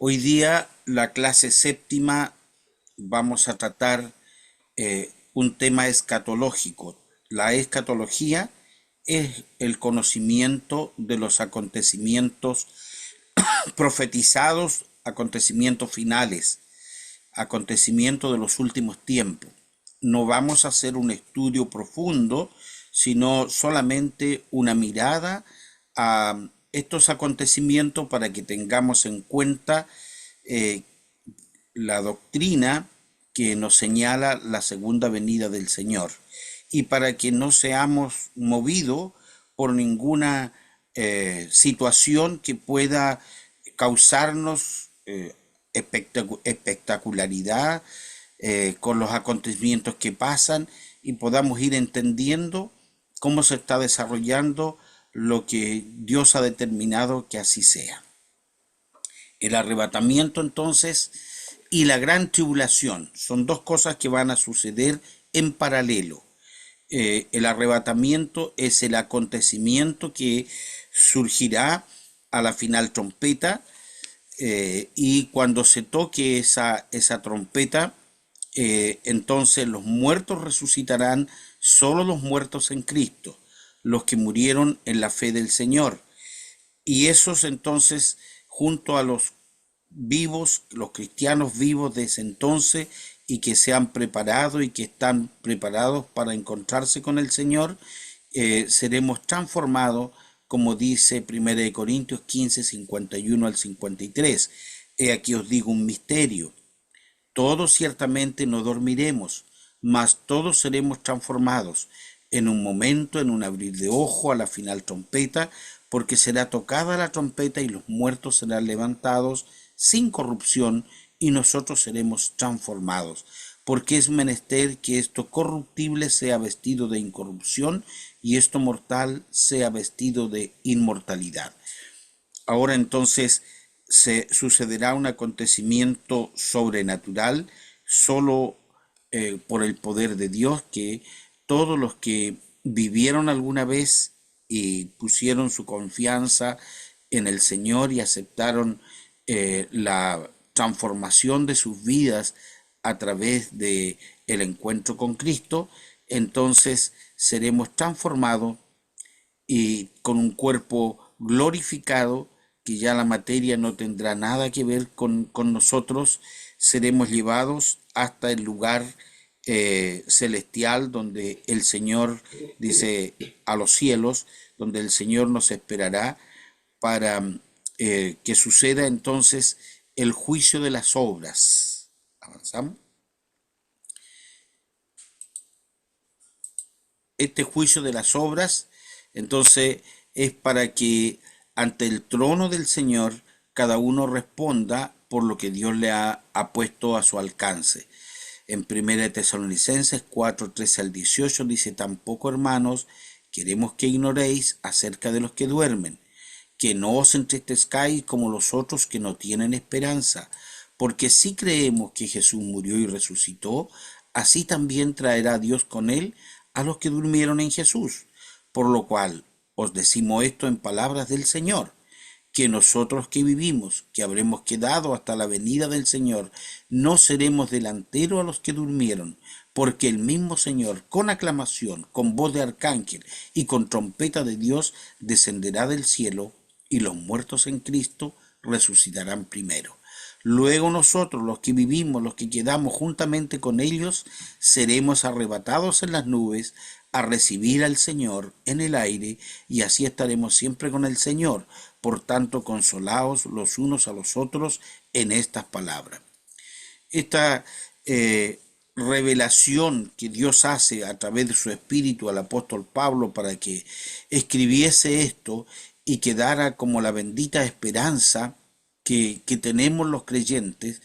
Hoy día, la clase séptima, vamos a tratar un tema escatológico. La escatología es el conocimiento de los acontecimientos profetizados, acontecimientos finales, acontecimientos de los últimos tiempos. No vamos a hacer un estudio profundo, sino solamente una mirada a estos acontecimientos para que tengamos en cuenta eh, la doctrina que nos señala la segunda venida del Señor y para que no seamos movidos por ninguna situación que pueda causarnos espectacularidad con los acontecimientos que pasan y podamos ir entendiendo cómo se está desarrollando lo que Dios ha determinado que así sea. El arrebatamiento entonces y la gran tribulación son dos cosas que van a suceder en paralelo. El arrebatamiento es el acontecimiento que surgirá a la final trompeta, y cuando se toque esa trompeta, entonces los muertos resucitarán, solo los muertos en Cristo, los que murieron en la fe del Señor. Y esos entonces, junto a los vivos, los cristianos vivos de ese entonces y que se han preparado y que están preparados para encontrarse con el Señor, seremos transformados, como dice 1 Corintios 15, 51 al 53. He aquí os digo un misterio. Todos ciertamente no dormiremos, mas todos seremos transformados en un momento, en un abrir de ojo, a la final trompeta, porque será tocada la trompeta y los muertos serán levantados sin corrupción y nosotros seremos transformados, porque es menester que esto corruptible sea vestido de incorrupción y esto mortal sea vestido de inmortalidad. Ahora entonces se sucederá un acontecimiento sobrenatural solo por el poder de Dios, que todos los que vivieron alguna vez y pusieron su confianza en el Señor y aceptaron la transformación de sus vidas a través de el encuentro con Cristo, entonces seremos transformados y con un cuerpo glorificado, que ya la materia no tendrá nada que ver con nosotros, seremos llevados hasta el lugar celestial donde el Señor, dice, a los cielos, donde el Señor nos esperará para que suceda entonces el juicio de las obras. Avanzamos. Este juicio de las obras, entonces, es para que ante el trono del Señor cada uno responda por lo que Dios le ha puesto a su alcance. En 1 Tesalonicenses 4, 13 al 18 dice: tampoco, hermanos, queremos que ignoréis acerca de los que duermen, que no os entristezcáis como los otros que no tienen esperanza, porque si creemos que Jesús murió y resucitó, así también traerá Dios con él a los que durmieron en Jesús. Por lo cual os decimos esto en palabras del Señor, que nosotros que vivimos, que habremos quedado hasta la venida del Señor, no seremos delanteros a los que durmieron, porque el mismo Señor, con aclamación, con voz de arcángel y con trompeta de Dios, descenderá del cielo, y los muertos en Cristo resucitarán primero. Luego nosotros, los que vivimos, los que quedamos juntamente con ellos, seremos arrebatados en las nubes a recibir al Señor en el aire, y así estaremos siempre con el Señor. Por tanto, consolaos los unos a los otros en estas palabras. Esta revelación que Dios hace a través de su Espíritu al apóstol Pablo para que escribiese esto y quedara como la bendita esperanza que tenemos los creyentes,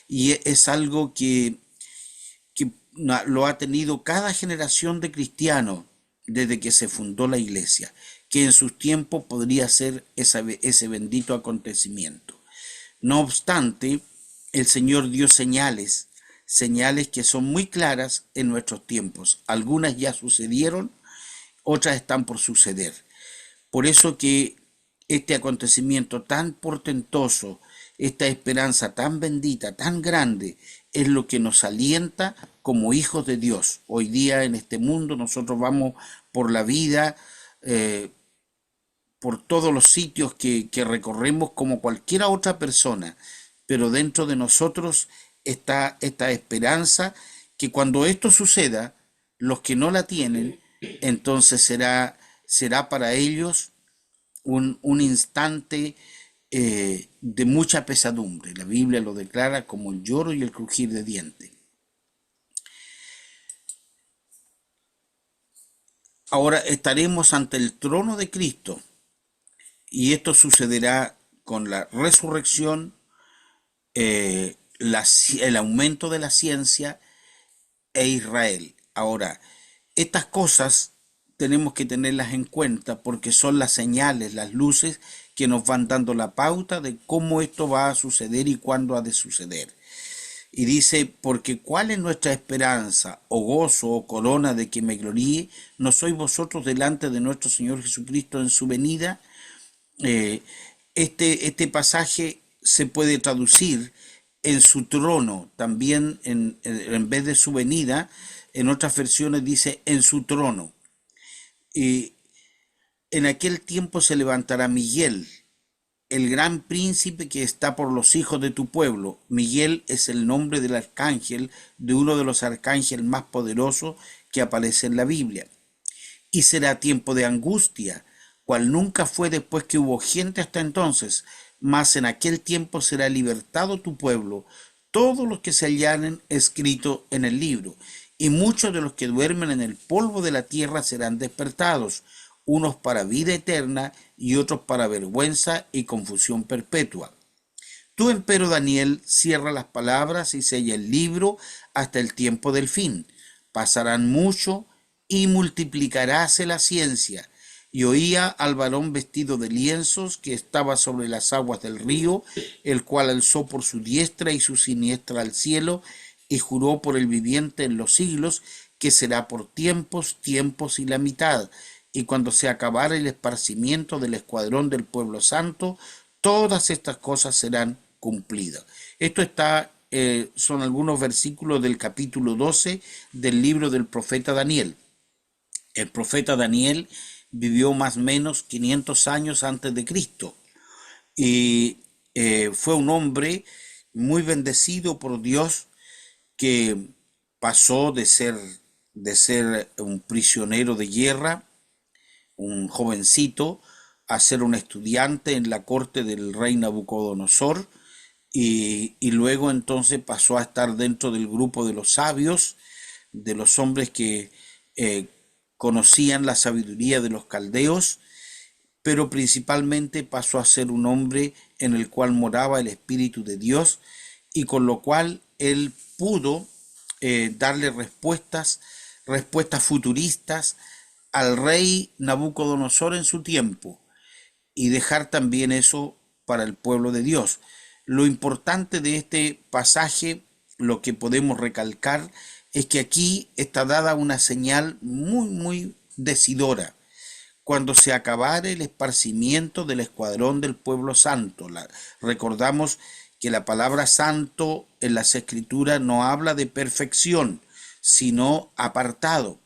y es algo que lo ha tenido cada generación de cristianos desde que se fundó la iglesia, que en sus tiempos podría ser ese bendito acontecimiento. No obstante, el Señor dio señales, señales que son muy claras en nuestros tiempos. Algunas ya sucedieron, otras están por suceder. Por eso que este acontecimiento tan portentoso esta esperanza tan bendita, tan grande, es lo que nos alienta como hijos de Dios. Hoy día en este mundo nosotros vamos por la vida, eh, por todos los sitios que recorremos como cualquiera otra persona, pero dentro de nosotros está esta esperanza que cuando esto suceda, los que no la tienen, entonces será para ellos un instante de mucha pesadumbre. La Biblia lo declara como el lloro y el crujir de dientes. Ahora estaremos ante el trono de Cristo y esto sucederá con la resurrección, el aumento de la ciencia e Israel. Ahora, estas cosas tenemos que tenerlas en cuenta porque son las señales, las luces que nos van dando la pauta de cómo esto va a suceder y cuándo ha de suceder. Y dice, porque cuál es nuestra esperanza, o gozo, o corona de que me gloríe, no sois vosotros delante de nuestro Señor Jesucristo en su venida. Eh, este pasaje se puede traducir en su trono, también en vez de su venida, en otras versiones dice en su trono. Y en aquel tiempo se levantará Miguel, el gran príncipe que está por los hijos de tu pueblo. Miguel es el nombre del arcángel, de uno de los arcángeles más poderosos que aparece en la Biblia. Y será tiempo de angustia, cual nunca fue después que hubo gente hasta entonces, mas en aquel tiempo será libertado tu pueblo, todos los que se hallaren escrito en el libro, y muchos de los que duermen en el polvo de la tierra serán despertados, unos para vida eterna y otros para vergüenza y confusión perpetua. Tú, empero, Daniel, cierra las palabras y sella el libro hasta el tiempo del fin. Pasarán mucho y multiplicaráse la ciencia. Y oía al varón vestido de lienzos que estaba sobre las aguas del río, el cual alzó por su diestra y su siniestra al cielo, y juró por el viviente en los siglos, que será por tiempos, tiempos y la mitad. Y cuando se acabare el esparcimiento del escuadrón del pueblo santo, todas estas cosas serán cumplidas. Esto son algunos versículos del capítulo 12 del libro del profeta Daniel. El profeta Daniel vivió más o menos 500 años antes de Cristo y fue un hombre muy bendecido por Dios que pasó de ser un prisionero de guerra, un jovencito, a ser un estudiante en la corte del rey Nabucodonosor y luego entonces pasó a estar dentro del grupo de los sabios, de los hombres que eh, conocían la sabiduría de los caldeos, pero principalmente pasó a ser un hombre en el cual moraba el Espíritu de Dios y con lo cual él pudo darle respuestas futuristas al rey Nabucodonosor en su tiempo y dejar también eso para el pueblo de Dios. Lo importante de este pasaje, lo que podemos recalcar, es que aquí está dada una señal muy, muy decidora. Cuando se acabare el esparcimiento del escuadrón del pueblo santo. Recordamos que la palabra santo en las escrituras no habla de perfección, sino apartado.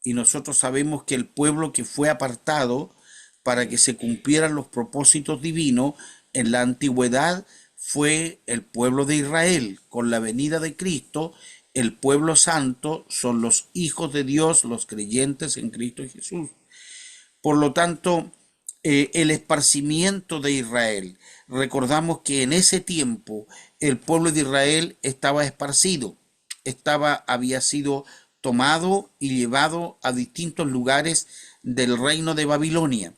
Y nosotros sabemos que el pueblo que fue apartado para que se cumplieran los propósitos divinos en la antigüedad fue el pueblo de Israel. Con la venida de Cristo, el pueblo santo son los hijos de Dios, los creyentes en Cristo Jesús. Por lo tanto, el esparcimiento de Israel. Recordamos que en ese tiempo el pueblo de Israel estaba esparcido, había sido tomado y llevado a distintos lugares del reino de Babilonia.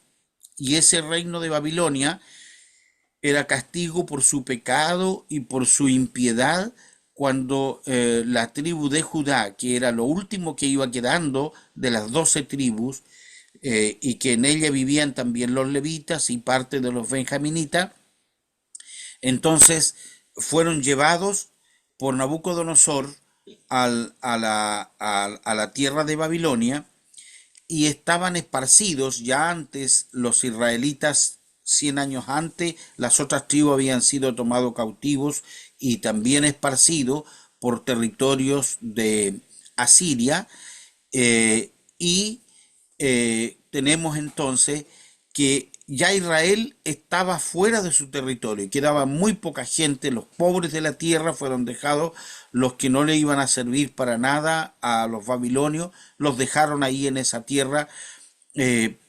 Y ese reino de Babilonia era castigo por su pecado y por su impiedad cuando la tribu de Judá, que era lo último que iba quedando de las 12 tribus, y que en ella vivían también los levitas y parte de los benjaminitas, entonces fueron llevados por Nabucodonosor a la tierra de Babilonia y estaban esparcidos. Ya antes los israelitas 100 años antes, las otras tribus habían sido tomados cautivos y también esparcidos por territorios de Asiria. Y tenemos entonces que ya Israel estaba fuera de su territorio y quedaba muy poca gente. Los pobres de la tierra fueron dejados, los que no le iban a servir para nada a los babilonios los dejaron ahí en esa tierra,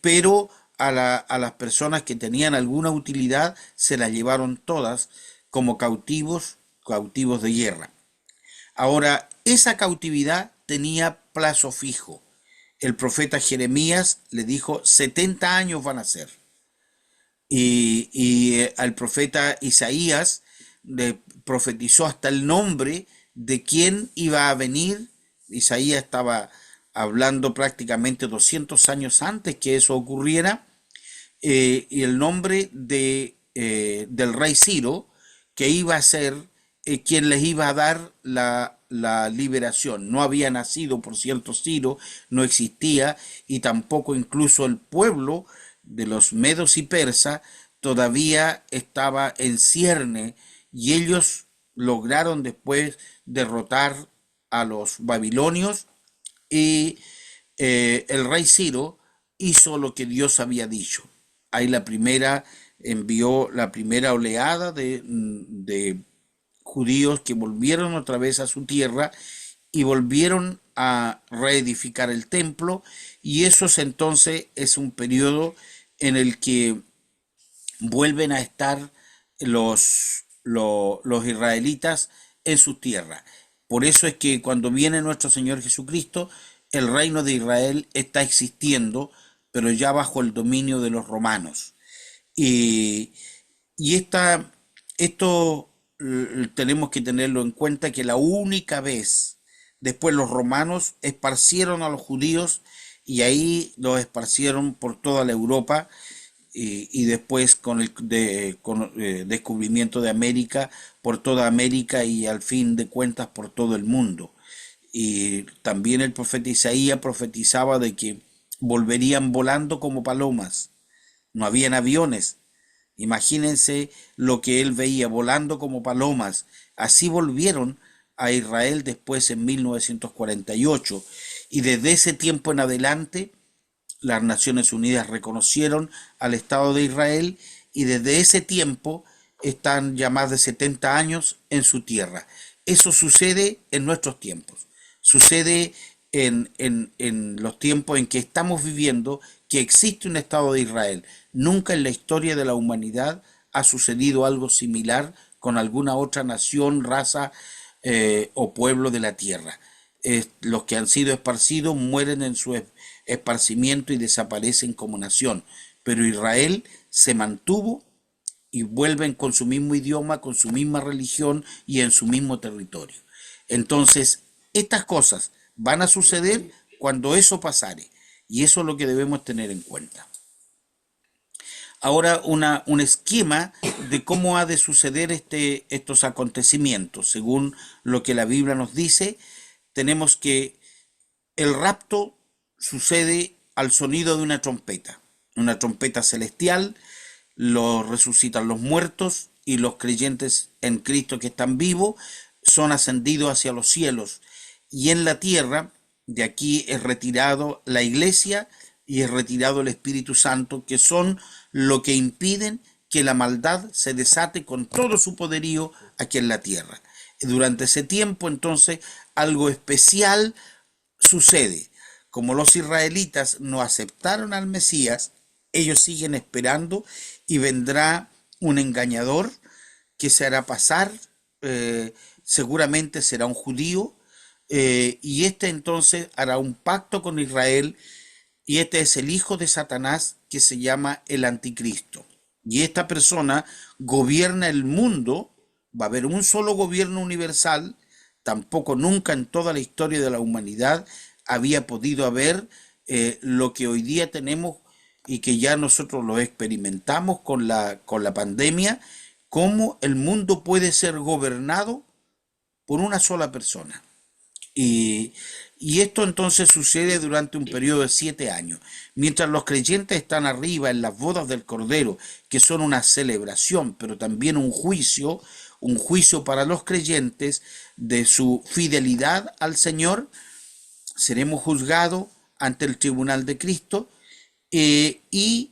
pero a las personas que tenían alguna utilidad se las llevaron todas como cautivos de guerra. Ahora, esa cautividad tenía plazo fijo. El profeta Jeremías le dijo, 70 años van a ser. Al profeta Isaías le profetizó hasta el nombre de quién iba a venir. Isaías estaba hablando prácticamente 200 años antes que eso ocurriera, y el nombre del rey Ciro, que iba a ser quien les iba a dar la liberación. No había nacido, por cierto, Ciro, no existía, y tampoco incluso el pueblo de los medos y persas todavía estaba en cierne, y ellos lograron después derrotar a los babilonios, y el rey Ciro hizo lo que Dios había dicho. Ahí envió la primera oleada de judíos que volvieron otra vez a su tierra y volvieron a reedificar el templo, y eso entonces es un periodo en el que vuelven a estar los israelitas en sus tierras. Por eso es que cuando viene nuestro Señor Jesucristo, el reino de Israel está existiendo, pero ya bajo el dominio de los romanos. Y, y esto tenemos que tenerlo en cuenta, que la única vez, después los romanos esparcieron a los judíos, y ahí los esparcieron por toda la Europa, y después con el descubrimiento de América, por toda América, y al fin de cuentas por todo el mundo. Y también el profeta Isaías profetizaba de que volverían volando como palomas. No habían aviones. Imagínense lo que él veía, volando como palomas. Así volvieron a Israel después en 1948. Y desde ese tiempo en adelante, las Naciones Unidas reconocieron al Estado de Israel, y desde ese tiempo están ya más de 70 años en su tierra. Eso sucede en nuestros tiempos. Sucede en los tiempos en que estamos viviendo, que existe un Estado de Israel. Nunca en la historia de la humanidad ha sucedido algo similar con alguna otra nación, raza o pueblo de la tierra. Los que han sido esparcidos mueren en su esparcimiento y desaparecen como nación, pero Israel se mantuvo y vuelven con su mismo idioma, con su misma religión y en su mismo territorio. Entonces, estas cosas van a suceder cuando eso pasare, y eso es lo que debemos tener en cuenta. Ahora, un esquema de cómo ha de suceder estos acontecimientos. Según lo que la Biblia nos dice, tenemos que el rapto sucede al sonido de una trompeta celestial. Lo resucitan los muertos, y los creyentes en Cristo que están vivos son ascendidos hacia los cielos, y en la tierra de aquí es retirado la iglesia y es retirado el Espíritu Santo, que son lo que impiden que la maldad se desate con todo su poderío aquí en la tierra. Durante ese tiempo, entonces, algo especial sucede. Como los israelitas no aceptaron al Mesías, ellos siguen esperando, y vendrá un engañador que se hará pasar, seguramente será un judío, y este entonces hará un pacto con Israel, y este es el hijo de Satanás, que se llama el anticristo. Y esta persona gobierna el mundo. Va a haber un solo gobierno universal. Tampoco nunca en toda la historia de la humanidad había podido haber lo que hoy día tenemos, y que ya nosotros lo experimentamos con la pandemia, cómo el mundo puede ser gobernado por una sola persona. Y Y esto entonces sucede durante un periodo de 7 años. Mientras los creyentes están arriba en las bodas del Cordero, que son una celebración, pero también un juicio para los creyentes de su fidelidad al Señor, seremos juzgados ante el tribunal de Cristo y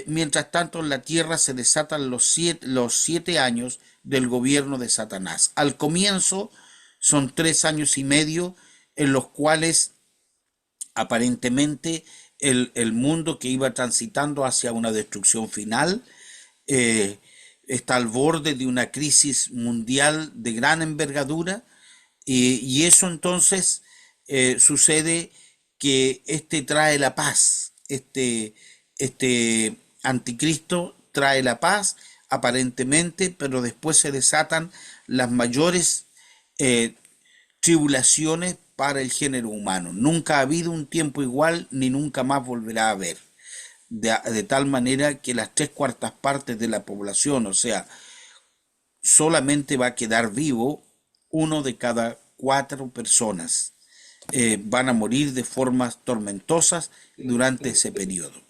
mientras tanto en la tierra se desatan los siete años del gobierno de Satanás. Al comienzo son 3 años y medio en los cuales aparentemente el mundo que iba transitando hacia una destrucción final eh, está al borde de una crisis mundial de gran envergadura y eso entonces sucede que este trae la paz, este anticristo trae la paz aparentemente, pero después se desatan las mayores eh, tribulaciones para el género humano. Nunca ha habido un tiempo igual ni nunca más volverá a haber. De tal manera que las 3/4 partes de la población, o sea, solamente va a quedar vivo uno de cada 4 personas. Van a morir de formas tormentosas durante ese periodo.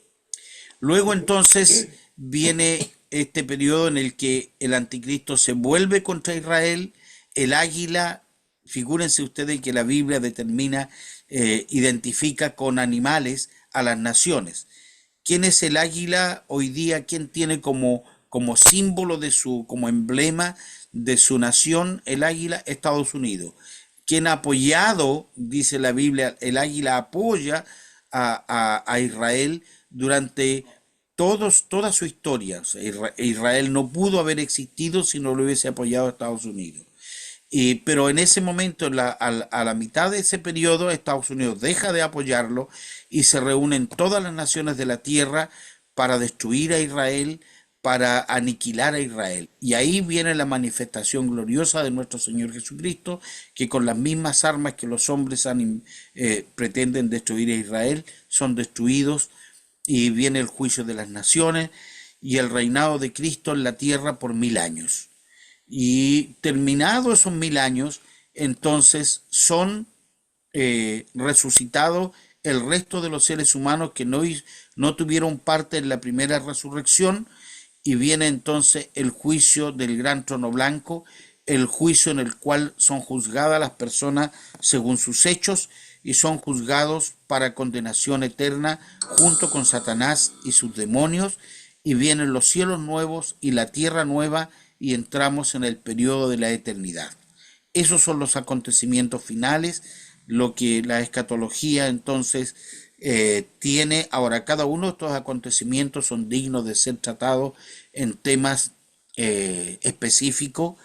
Luego entonces viene este periodo en el que el anticristo se vuelve contra Israel, el águila, figúrense ustedes que la Biblia determina, identifica con animales a las naciones. ¿Quién es el águila hoy día? ¿Quién tiene como símbolo como emblema de su nación el águila? Estados Unidos. ¿Quién ha apoyado, dice la Biblia, el águila apoya a Israel durante toda su historia? O sea, Israel no pudo haber existido si no lo hubiese apoyado a Estados Unidos. Pero en ese momento, a la mitad de ese periodo, Estados Unidos deja de apoyarlo y se reúnen todas las naciones de la tierra para destruir a Israel, para aniquilar a Israel. Y ahí viene la manifestación gloriosa de nuestro Señor Jesucristo, que con las mismas armas que los hombres pretenden destruir a Israel, son destruidos y viene el juicio de las naciones y el reinado de Cristo en la tierra por 1000 años. Y terminados esos 1000 años, entonces son resucitados el resto de los seres humanos que no tuvieron parte en la primera resurrección, y viene entonces el juicio del gran trono blanco, el juicio en el cual son juzgadas las personas según sus hechos y son juzgados para condenación eterna junto con Satanás y sus demonios, y vienen los cielos nuevos y la tierra nueva y entramos en el periodo de la eternidad. Esos son los acontecimientos finales, lo que la escatología entonces tiene. Ahora, cada uno de estos acontecimientos son dignos de ser tratados en temas específicos.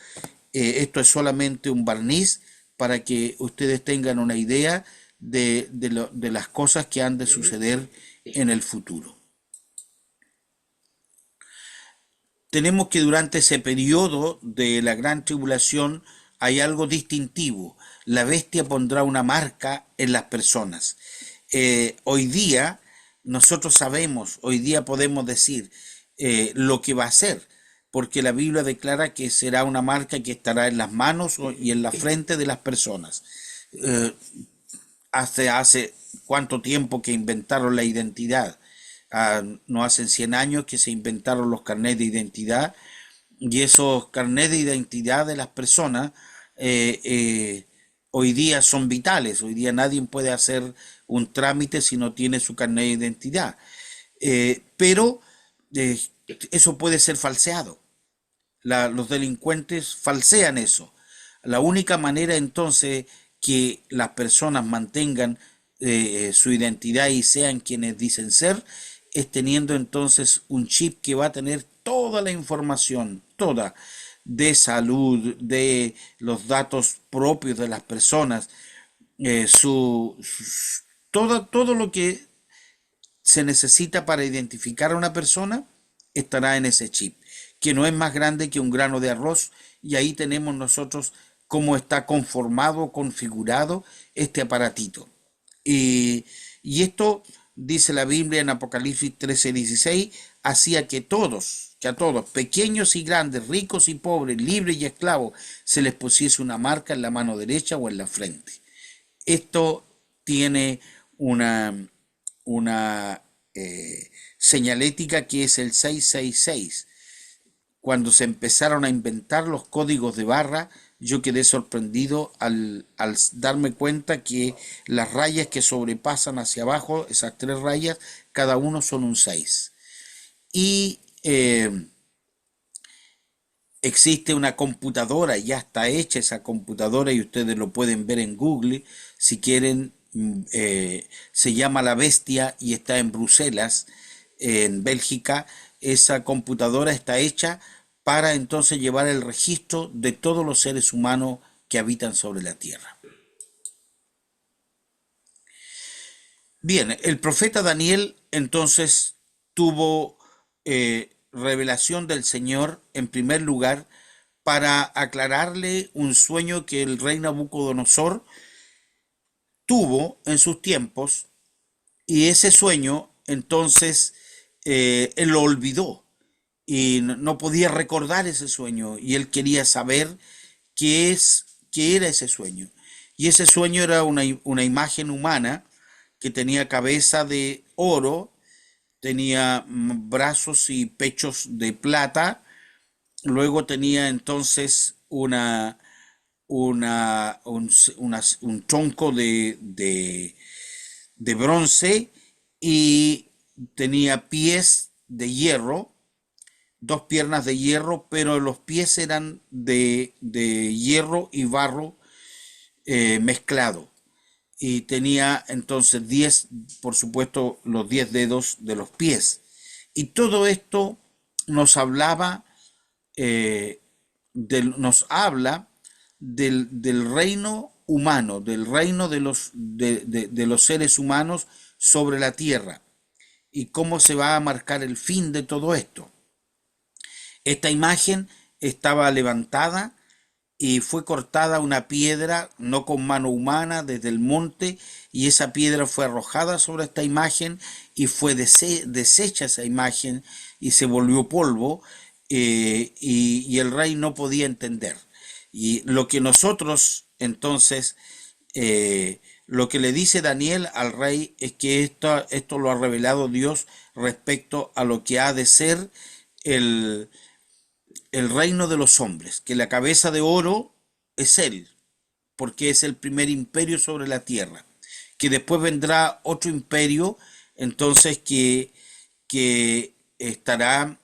Esto es solamente un barniz para que ustedes tengan una idea de las cosas que han de suceder en el futuro. Tenemos que durante ese periodo de la gran tribulación hay algo distintivo. La bestia pondrá una marca en las personas. Hoy día nosotros sabemos, hoy día podemos decir lo que va a ser, porque la Biblia declara que será una marca que estará en las manos y en la frente de las personas. Eh, hace cuánto tiempo que inventaron la identidad. No hacen 100 años que se inventaron los carnets de identidad, y esos carnets de identidad de las personas hoy día son vitales. Hoy día nadie puede hacer un trámite si no tiene su carnet de identidad. Pero eso puede ser falseado. Los delincuentes falsean eso. La única manera entonces que las personas mantengan su identidad y sean quienes dicen ser es teniendo entonces un chip que va a tener toda la información, toda, de salud, de los datos propios de las personas, todo lo que se necesita para identificar a una persona estará en ese chip, que no es más grande que un grano de arroz, y ahí tenemos nosotros cómo está conformado, configurado este aparatito. Y esto, dice la Biblia en Apocalipsis 13:16, hacía que a todos, pequeños y grandes, ricos y pobres, libres y esclavos, se les pusiese una marca en la mano derecha o en la frente. Esto tiene una, una señalética que es el 666. Cuando se empezaron a inventar los códigos de barra, yo quedé sorprendido al darme cuenta que las rayas que sobrepasan hacia abajo, esas tres rayas, cada uno son un 6. Y existe una computadora, ya está hecha esa computadora y ustedes lo pueden ver en Google si quieren. Se llama La Bestia y está en Bruselas, en Bélgica. Esa computadora está hecha para entonces llevar el registro de todos los seres humanos que habitan sobre la tierra. Bien, el profeta Daniel entonces tuvo revelación del Señor en primer lugar para aclararle un sueño que el rey Nabucodonosor tuvo en sus tiempos, y ese sueño entonces él lo olvidó y no podía recordar ese sueño, y él quería saber qué era ese sueño. Y ese sueño era una imagen humana que tenía cabeza de oro, tenía brazos y pechos de plata, luego tenía entonces un tronco de bronce, y tenía pies de hierro, dos piernas de hierro, pero los pies eran de hierro y barro mezclado. Y tenía entonces 10, por supuesto, los 10 dedos de los pies. Y todo esto nos hablaba, nos habla del reino humano, del reino de los seres humanos sobre la tierra, y cómo se va a marcar el fin de todo esto. Esta imagen estaba levantada y fue cortada una piedra, no con mano humana, desde el monte, y esa piedra fue arrojada sobre esta imagen y fue deshecha esa imagen y se volvió polvo, y el rey no podía entender. Y lo que nosotros entonces, lo que le dice Daniel al rey es que esto lo ha revelado Dios respecto a lo que ha de ser el, el reino de los hombres, que la cabeza de oro es él, porque es el primer imperio sobre la tierra, que después vendrá otro imperio, entonces que estará,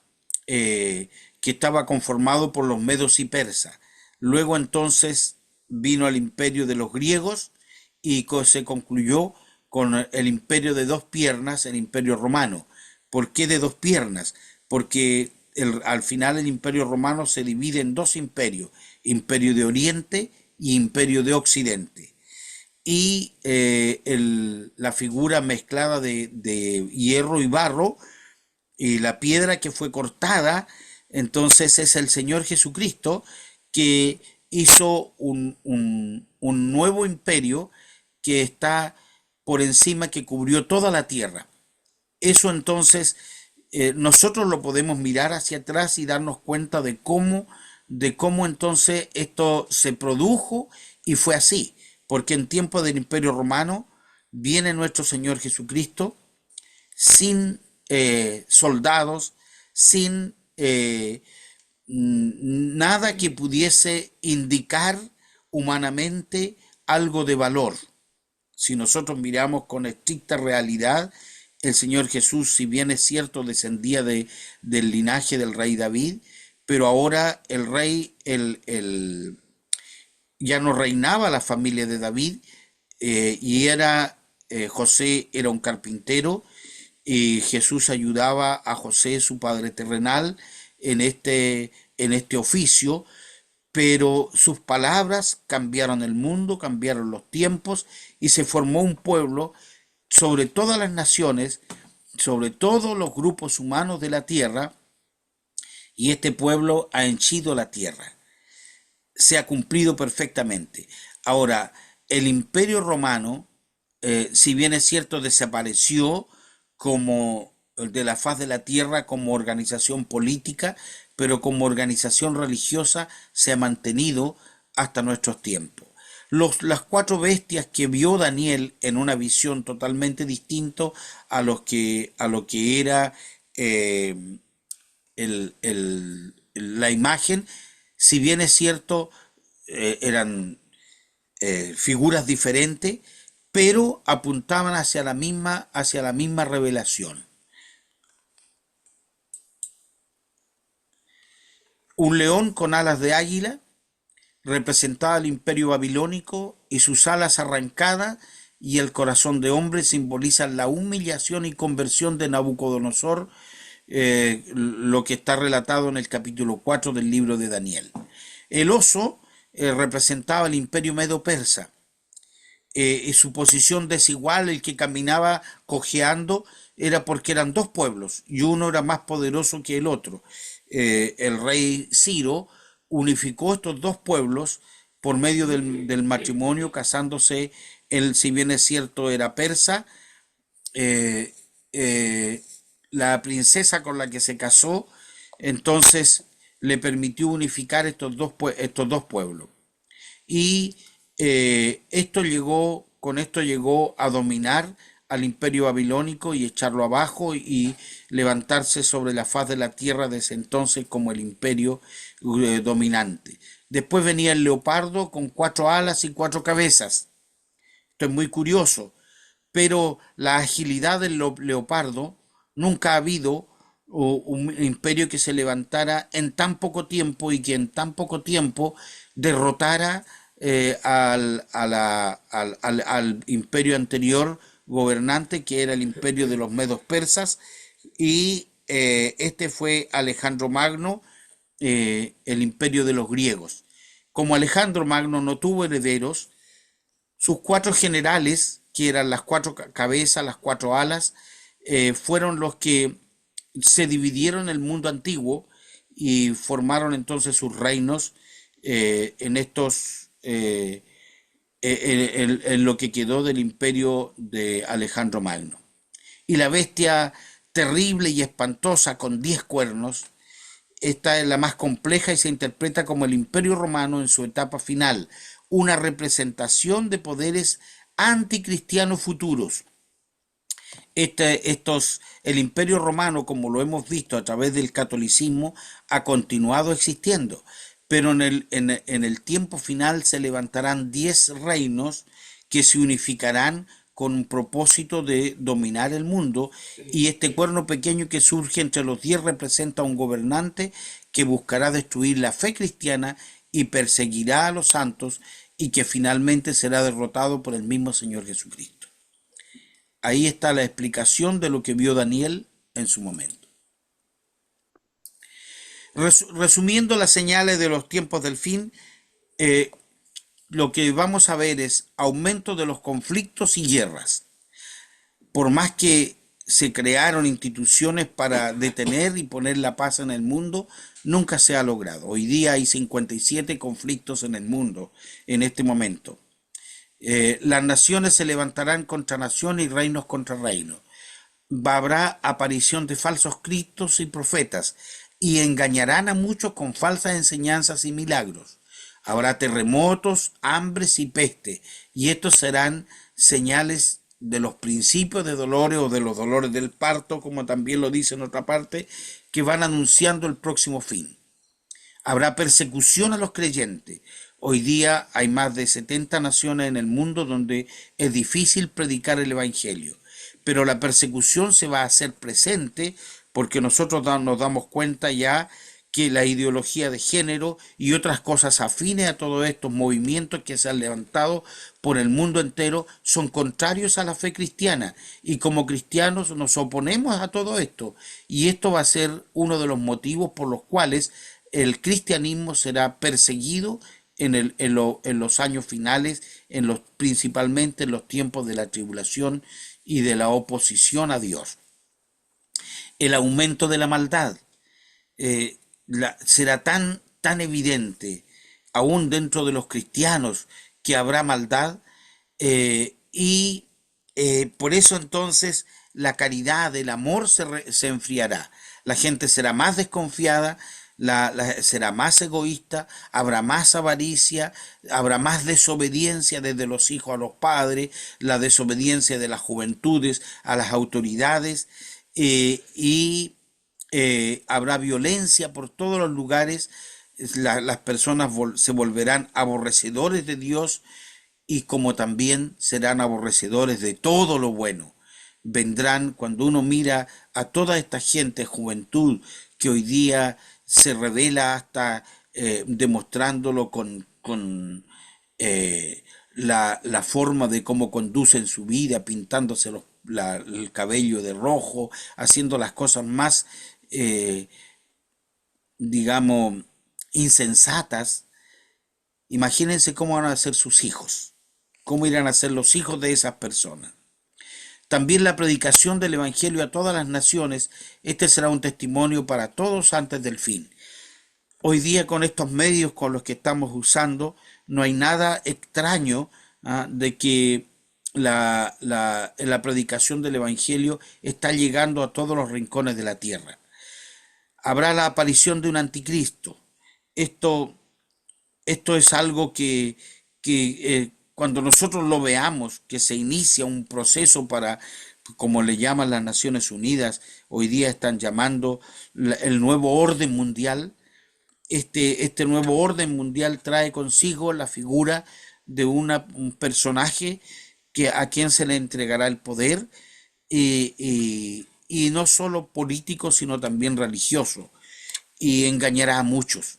que estaba conformado por los medos y persas. Luego entonces vino el imperio de los griegos y se concluyó con el imperio de dos piernas, el imperio romano. ¿Por qué de dos piernas? Porque al final el imperio romano se divide en dos imperios, imperio de Oriente y imperio de Occidente. Y la figura mezclada de hierro y barro, y la piedra que fue cortada, entonces es el Señor Jesucristo, que hizo un nuevo imperio que está por encima, que cubrió toda la tierra. Eso entonces nosotros lo podemos mirar hacia atrás y darnos cuenta de cómo entonces esto se produjo, y fue así, porque en tiempo del Imperio Romano viene nuestro Señor Jesucristo sin soldados, sin nada que pudiese indicar humanamente algo de valor. Si nosotros miramos con estricta realidad, el Señor Jesús, si bien es cierto, descendía del linaje del rey David, pero ahora el rey ya no reinaba la familia de David, y José era un carpintero, y Jesús ayudaba a José, su padre terrenal, en este oficio, pero sus palabras cambiaron el mundo, cambiaron los tiempos, y se formó un pueblo sobre todas las naciones, sobre todos los grupos humanos de la tierra, y este pueblo ha henchido la tierra. Se ha cumplido perfectamente. Ahora, el Imperio Romano, si bien es cierto, desapareció como de la faz de la tierra como organización política, pero como organización religiosa se ha mantenido hasta nuestros tiempos. Las cuatro bestias que vio Daniel en una visión totalmente distinta a lo que era eh, la imagen, si bien es cierto, eran figuras diferentes, pero apuntaban hacia la misma revelación. Un león con alas de águila representaba el imperio babilónico y sus alas arrancadas y el corazón de hombre simbolizan la humillación y conversión de Nabucodonosor, lo que está relatado en el capítulo 4 del libro de Daniel. El oso representaba el imperio medo-persa, y su posición desigual, el que caminaba cojeando, era porque eran dos pueblos y uno era más poderoso que el otro. El rey Ciro unificó estos dos pueblos por medio del matrimonio, casándose, él, si bien es cierto, era persa, eh, eh, la princesa con la que se casó, entonces le permitió unificar estos dos pueblos. Y con esto llegó a dominar al imperio babilónico y echarlo abajo y levantarse sobre la faz de la tierra desde entonces como el imperio dominante. Después venía el leopardo con cuatro alas y cuatro cabezas. Esto es muy curioso, pero la agilidad del leopardo, nunca ha habido un imperio que se levantara en tan poco tiempo y que en tan poco tiempo derrotara al imperio anterior gobernante, que era el imperio de los medos persas, y este fue Alejandro Magno, el imperio de los griegos. Como Alejandro Magno no tuvo herederos, sus cuatro generales, que eran las cuatro cabezas, las cuatro alas, fueron los que se dividieron el mundo antiguo y formaron entonces sus reinos en estos, en lo que quedó del imperio de Alejandro Magno. Y la bestia terrible y espantosa con 10 cuernos, esta es la más compleja y se interpreta como el Imperio Romano en su etapa final, una representación de poderes anticristianos futuros. El Imperio Romano, como lo hemos visto a través del catolicismo, ha continuado existiendo, pero en el tiempo final se levantarán 10 reinos que se unificarán con un propósito de dominar el mundo, y este cuerno pequeño que surge entre los 10 representa a un gobernante que buscará destruir la fe cristiana y perseguirá a los santos, y que finalmente será derrotado por el mismo Señor Jesucristo. Ahí está la explicación de lo que vio Daniel en su momento. Resumiendo las señales de los tiempos del fin, eh, lo que vamos a ver es aumento de los conflictos y guerras. Por más que se crearon instituciones para detener y poner la paz en el mundo, nunca se ha logrado. Hoy día hay 57 conflictos en el mundo en este momento. Las naciones se levantarán contra naciones y reinos contra reinos. Habrá aparición de falsos cristos y profetas, y engañarán a muchos con falsas enseñanzas y milagros. Habrá terremotos, hambres y peste, y estos serán señales de los principios de dolores o de los dolores del parto, como también lo dice en otra parte, que van anunciando el próximo fin. Habrá persecución a los creyentes. Hoy día hay más de 70 naciones en el mundo donde es difícil predicar el Evangelio, pero la persecución se va a hacer presente porque nosotros nos damos cuenta ya que la ideología de género y otras cosas afines a todos estos movimientos que se han levantado por el mundo entero son contrarios a la fe cristiana, y como cristianos nos oponemos a todo esto, y esto va a ser uno de los motivos por los cuales el cristianismo será perseguido en los años finales, principalmente en los tiempos de la tribulación y de la oposición a Dios. El aumento de la maldad será tan evidente, aún dentro de los cristianos, que habrá maldad, y por eso entonces la caridad, el amor se enfriará. La gente será más desconfiada, será más egoísta, habrá más avaricia, habrá más desobediencia desde los hijos a los padres, la desobediencia de las juventudes a las autoridades, y habrá violencia por todos los lugares. Las personas se volverán aborrecedores de Dios, y como también serán aborrecedores de todo lo bueno. Vendrán, cuando uno mira a toda esta gente, juventud, que hoy día se revela hasta demostrándolo con la forma de cómo conducen su vida, pintándose el cabello de rojo, haciendo las cosas más, eh, digamos, insensatas. Imagínense cómo van a ser sus hijos, cómo irán a ser los hijos de esas personas. También la predicación del Evangelio a todas las naciones, este será un testimonio para todos antes del fin. Hoy día, con estos medios con los que estamos usando, no hay nada extraño de que la predicación del Evangelio está llegando a todos los rincones de la tierra. Habrá la aparición de un anticristo. Esto Esto es algo que cuando nosotros lo veamos, que se inicia un proceso para, como le llaman las Naciones Unidas, hoy día están llamando el nuevo orden mundial. Este nuevo orden mundial trae consigo la figura de un personaje a quien se le entregará el poder, y no solo político, sino también religioso, y engañará a muchos.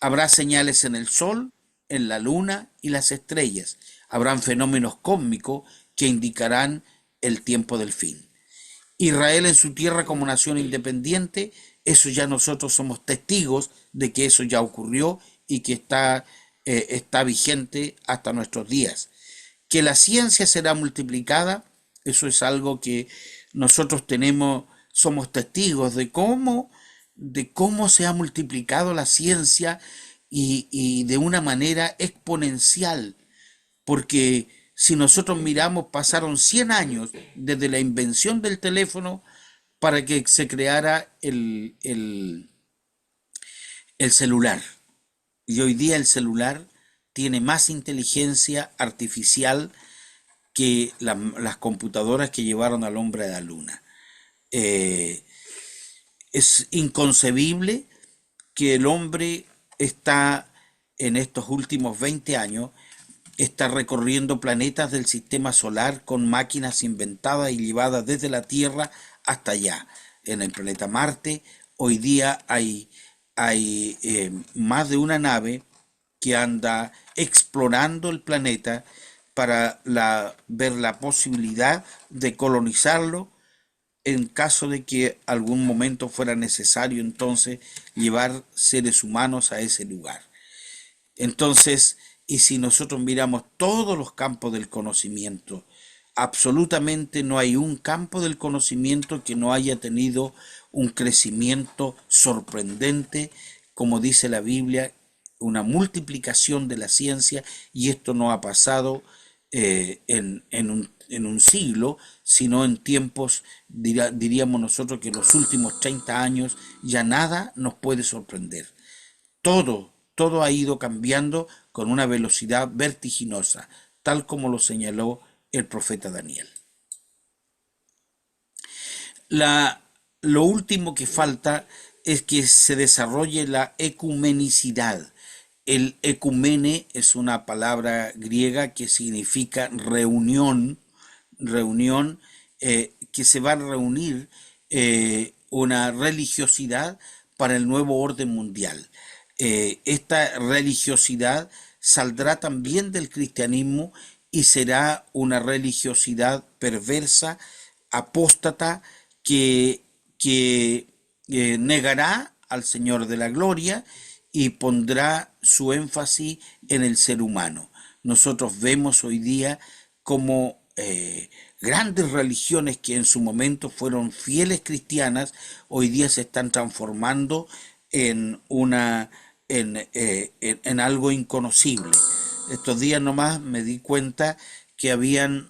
Habrá señales en el sol, en la luna y las estrellas. Habrán fenómenos cósmicos que indicarán el tiempo del fin. Israel en su tierra como nación independiente, eso ya nosotros somos testigos de que eso ya ocurrió y que está vigente hasta nuestros días. Que la ciencia será multiplicada, eso es algo que nosotros somos testigos de cómo se ha multiplicado la ciencia, y de una manera exponencial, porque si nosotros miramos, pasaron 100 años desde la invención del teléfono para que se creara el celular. Y hoy día el celular tiene más inteligencia artificial que las computadoras que llevaron al hombre a la luna. Eh, es inconcebible que el hombre está en estos últimos 20 años, está recorriendo planetas del sistema solar con máquinas inventadas y llevadas desde la Tierra hasta allá. En el planeta Marte, hoy día hay más de una nave que anda explorando el planeta para ver la posibilidad de colonizarlo, en caso de que algún momento fuera necesario entonces llevar seres humanos a ese lugar. Entonces, y si nosotros miramos todos los campos del conocimiento, absolutamente no hay un campo del conocimiento que no haya tenido un crecimiento sorprendente, como dice la Biblia, una multiplicación de la ciencia, y esto no ha pasado en un siglo, sino en tiempos, diríamos nosotros, que en los últimos 30 años ya nada nos puede sorprender. Todo ha ido cambiando con una velocidad vertiginosa, tal como lo señaló el profeta Daniel. Lo último que falta es que se desarrolle la ecumenicidad. El ecumene es una palabra griega que significa reunión, que se va a reunir una religiosidad para el nuevo orden mundial. Esta religiosidad saldrá también del cristianismo y será una religiosidad perversa, apóstata, que negará al Señor de la Gloria y pondrá su énfasis en el ser humano. Nosotros vemos hoy día como grandes religiones que en su momento fueron fieles cristianas, hoy día se están transformando en algo inconocible. Estos días nomás me di cuenta que habían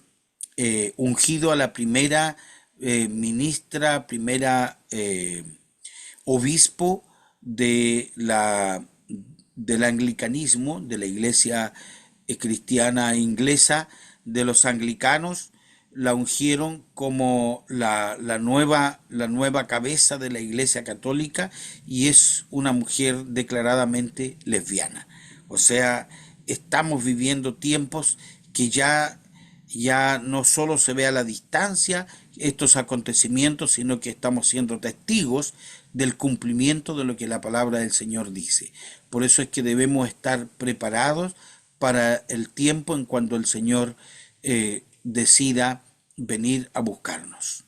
ungido a la primera ministra, primera obispo de del anglicanismo, de la iglesia cristiana inglesa, de los anglicanos, la ungieron como la nueva cabeza de la iglesia católica y es una mujer declaradamente lesbiana. O sea, estamos viviendo tiempos que ya no solo se ve a la distancia estos acontecimientos, sino que estamos siendo testigos del cumplimiento de lo que la palabra del Señor dice. Por eso es que debemos estar preparados para el tiempo en cuando el Señor decida venir a buscarnos.